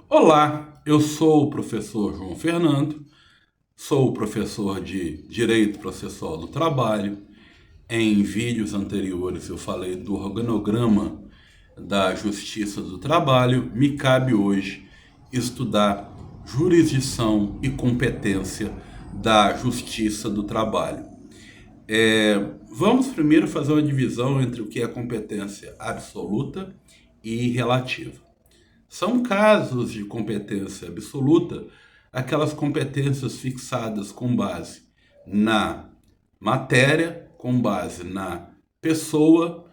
Olá, eu sou o professor João Fernando, sou professor de Direito Processual do Trabalho. Em vídeos anteriores eu falei do organograma da Justiça do Trabalho. Me cabe hoje estudar jurisdição e competência da Justiça do Trabalho. Vamos primeiro fazer uma divisão entre o que é competência absoluta e relativa. São casos de competência absoluta, aquelas competências fixadas com base na matéria, com base na pessoa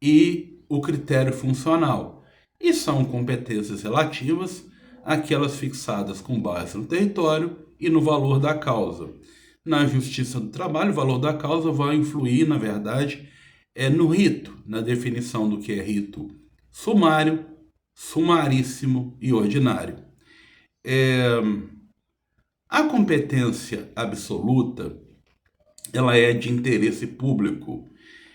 e o critério funcional. E são competências relativas, aquelas fixadas com base no território e no valor da causa. Na Justiça do Trabalho, o valor da causa vai influir, na verdade, no rito, na definição do que é rito sumário, sumaríssimo e ordinário. A competência absoluta, ela é de interesse público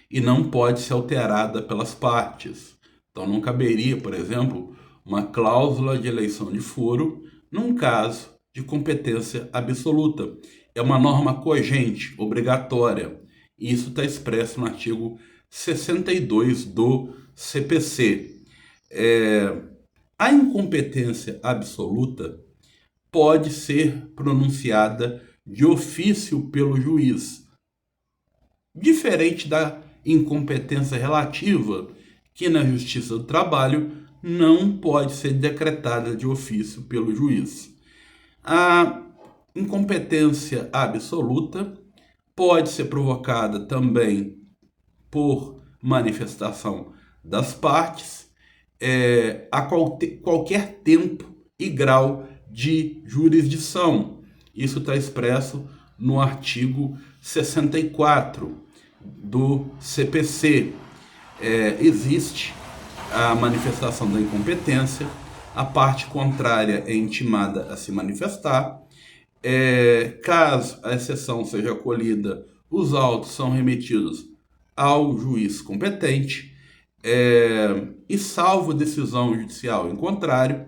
e não pode ser alterada pelas partes. Então não caberia, por exemplo, uma cláusula de eleição de foro num caso de competência absoluta. É uma norma cogente, obrigatória. E isso está expresso no artigo 62 do CPC. A incompetência absoluta pode ser pronunciada de ofício pelo juiz, diferente da incompetência relativa, que na Justiça do Trabalho não pode ser decretada de ofício pelo juiz. A incompetência absoluta pode ser provocada também por manifestação das partes, a qualquer tempo e grau de jurisdição. Isso está expresso no artigo 64 do CPC. Existe a manifestação da incompetência, a parte contrária é intimada a se manifestar. Caso a exceção seja acolhida, os autos são remetidos ao juiz competente, e salvo decisão judicial em contrário,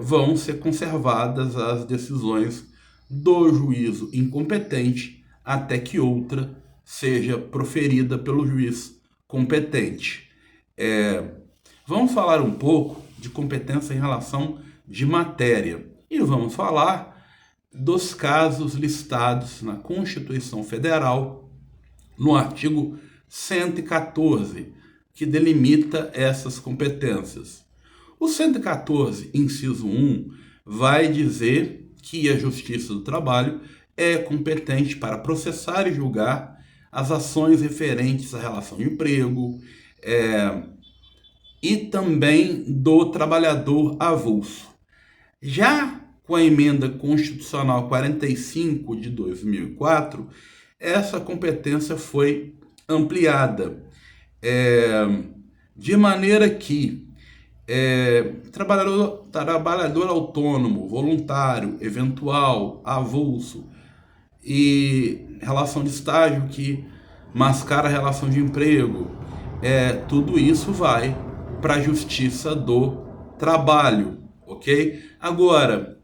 vão ser conservadas as decisões do juízo incompetente até que outra seja proferida pelo juiz competente. Vamos falar um pouco de competência em relação de matéria e vamos falar dos casos listados na Constituição Federal no artigo 114, que delimita essas competências. O 114, inciso 1, vai dizer que a Justiça do Trabalho é competente para processar e julgar as ações referentes à relação de emprego, e também do trabalhador avulso. Já com a emenda constitucional 45 de 2004, essa competência foi ampliada, de maneira que trabalhador autônomo, voluntário, eventual, avulso e relação de estágio que mascara a relação de emprego, tudo isso vai para a Justiça do Trabalho, ok? Agora,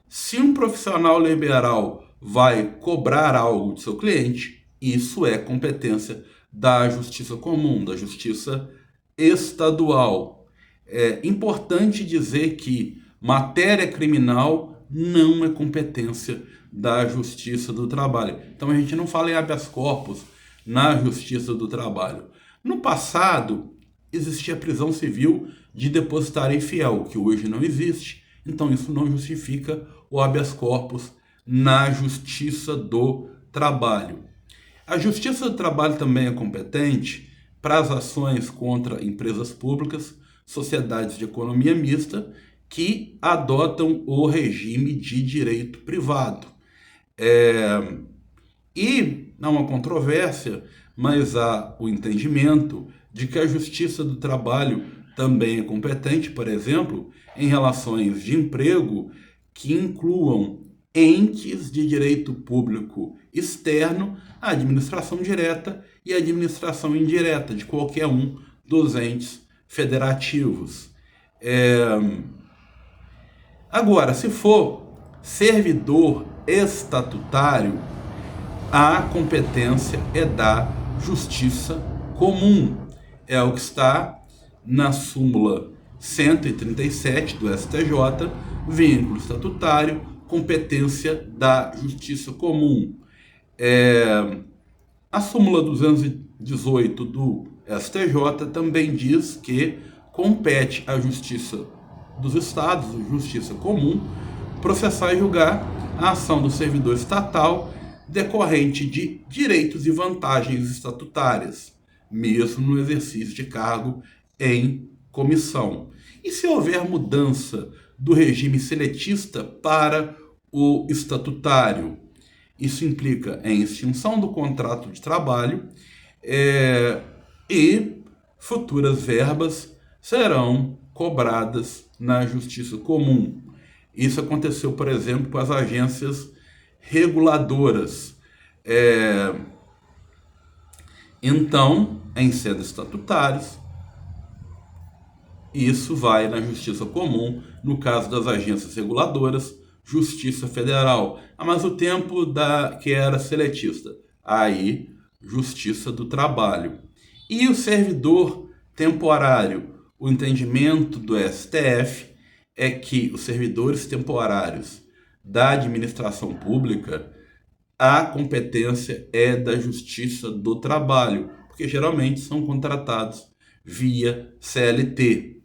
se um profissional liberal vai cobrar algo de seu cliente, isso é competência da Justiça Comum, da Justiça Estadual. É importante dizer que matéria criminal não é competência da Justiça do Trabalho. Então a gente não fala em habeas corpus na Justiça do Trabalho. No passado, existia prisão civil de depositário infiel, que hoje não existe. Então isso não justifica o habeas corpus na Justiça do Trabalho. A Justiça do Trabalho também é competente para as ações contra empresas públicas, sociedades de economia mista, que adotam o regime de direito privado. E não há controvérsia, mas há o entendimento de que a Justiça do Trabalho também é competente, por exemplo, em relações de emprego que incluam entes de direito público externo, a administração direta e a administração indireta de qualquer um dos entes federativos. Agora, se for servidor estatutário, a competência é da Justiça Comum. É o que está na súmula 137 do STJ, vínculo estatutário, competência da Justiça Comum. A súmula 218 do STJ também diz que compete à Justiça dos Estados, Justiça Comum, processar e julgar a ação do servidor estatal decorrente de direitos e vantagens estatutárias, mesmo no exercício de cargo em comissão. E se houver mudança do regime seletista para o estatutário? Isso implica em extinção do contrato de trabalho e futuras verbas serão cobradas na Justiça Comum. Isso aconteceu, por exemplo, com as agências reguladoras. Então, em sedes estatutárias, isso vai na Justiça Comum, no caso das agências reguladoras, Justiça Federal. Mas o tempo que era seletista, aí Justiça do Trabalho. E o servidor temporário, o entendimento do STF é que os servidores temporários da administração pública, a competência é da Justiça do Trabalho, porque geralmente são contratados via CLT.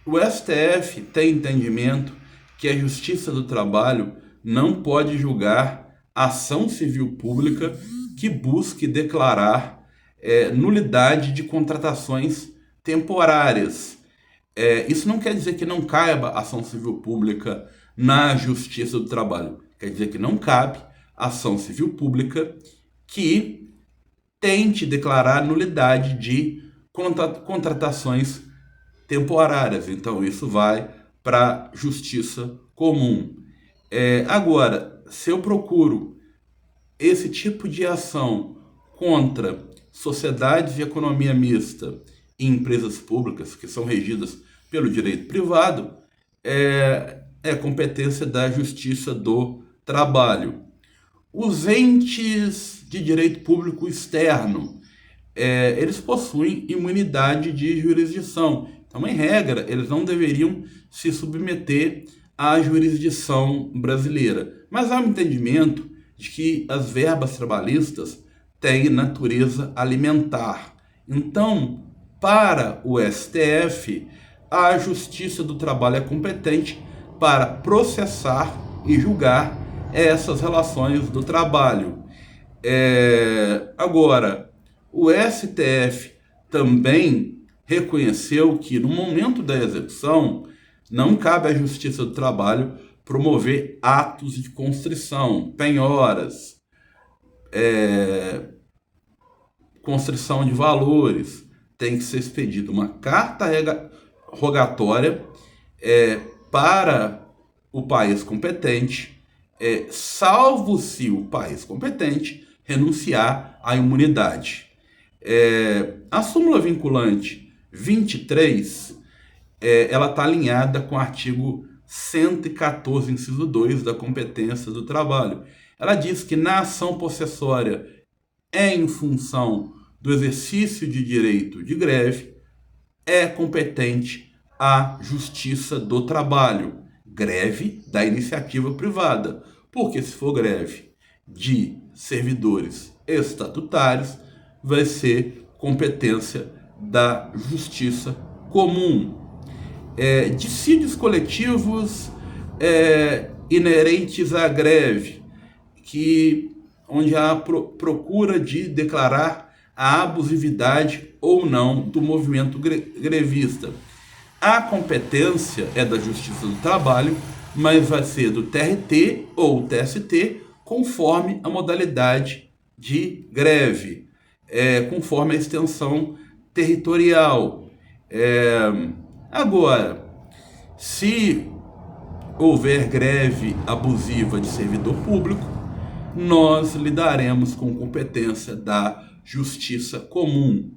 O STF tem entendimento que a Justiça do Trabalho não pode julgar ação civil pública que busque declarar nulidade de contratações temporárias. Isso não quer dizer que não caiba ação civil pública na Justiça do Trabalho. Quer dizer que não cabe ação civil pública que tente declarar nulidade de contratações temporárias. Então, isso vai para a Justiça Comum. Agora, se eu procuro esse tipo de ação contra sociedades de economia mista e empresas públicas que são regidas pelo direito privado, é competência da Justiça do Trabalho. Os entes de direito público externo, eles possuem imunidade de jurisdição. Então, em regra, eles não deveriam se submeter à jurisdição brasileira. Mas há um entendimento de que as verbas trabalhistas têm natureza alimentar. Então, para o STF, a Justiça do Trabalho é competente para processar e julgar essas relações do trabalho. Agora, o STF também reconheceu que no momento da execução não cabe à Justiça do Trabalho promover atos de constrição, penhoras, constrição de valores. Tem que ser expedida uma carta rogatória para o país competente, salvo se o país competente renunciar à imunidade. A súmula vinculante 23, ela está alinhada com o artigo 114, inciso 2 da competência do trabalho. Ela diz que na ação possessória em função do exercício de direito de greve, é competente a Justiça do Trabalho. Greve da iniciativa privada, porque se for greve de servidores estatutários, vai ser competência da Justiça Comum. Dissídios coletivos inerentes à greve, onde há procura de declarar a abusividade ou não do movimento grevista. A competência é da Justiça do Trabalho, mas vai ser do TRT ou TST, conforme a modalidade de greve, conforme a extensão territorial. Agora, se houver greve abusiva de servidor público, nós lidaremos com competência da justiça comum.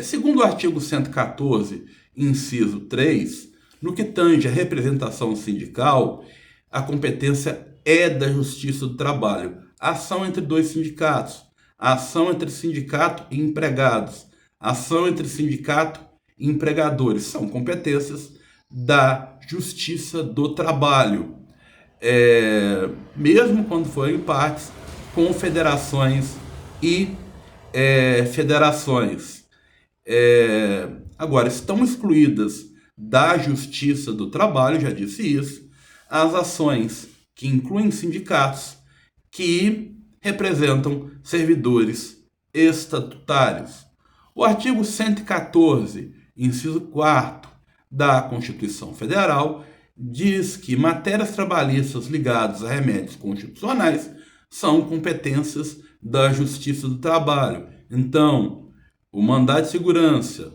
Segundo o artigo 114, inciso 3, no que tange à representação sindical, a competência é da Justiça do Trabalho. Ação entre dois sindicatos, ação entre sindicato e empregados, ação entre sindicato e empregadores, são competências da Justiça do Trabalho. Mesmo quando forem partes, confederações e federações. Agora, estão excluídas da Justiça do Trabalho, já disse isso, as ações que incluem sindicatos que representam servidores estatutários. O artigo 114, inciso 4 da Constituição Federal, diz que matérias trabalhistas ligadas a remédios constitucionais são competências da Justiça do Trabalho. Então, o mandado de segurança,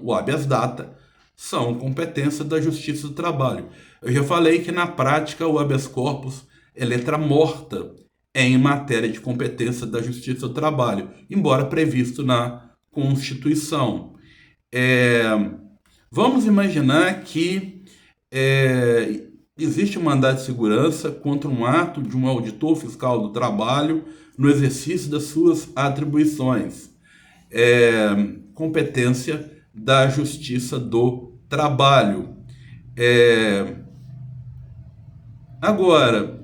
o habeas data, são competência da Justiça do Trabalho. Eu já falei que na prática o habeas corpus é letra morta em matéria de competência da Justiça do Trabalho, embora previsto na Constituição. Vamos imaginar que existe um mandado de segurança contra um ato de um auditor fiscal do trabalho no exercício das suas atribuições. Competência da Justiça do Trabalho. Agora,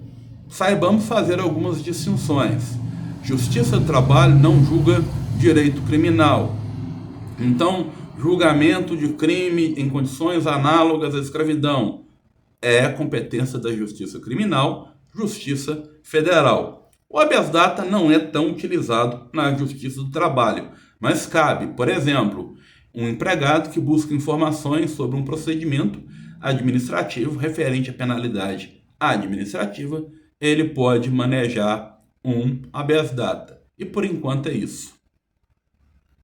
saibamos fazer algumas distinções. Justiça do Trabalho não julga direito criminal. Então, julgamento de crime em condições análogas à escravidão é competência da Justiça Criminal, Justiça Federal. O habeas data não é tão utilizado na Justiça do Trabalho, mas cabe, por exemplo, um empregado que busca informações sobre um procedimento administrativo referente à penalidade administrativa, ele pode manejar um habeas data. E por enquanto é isso.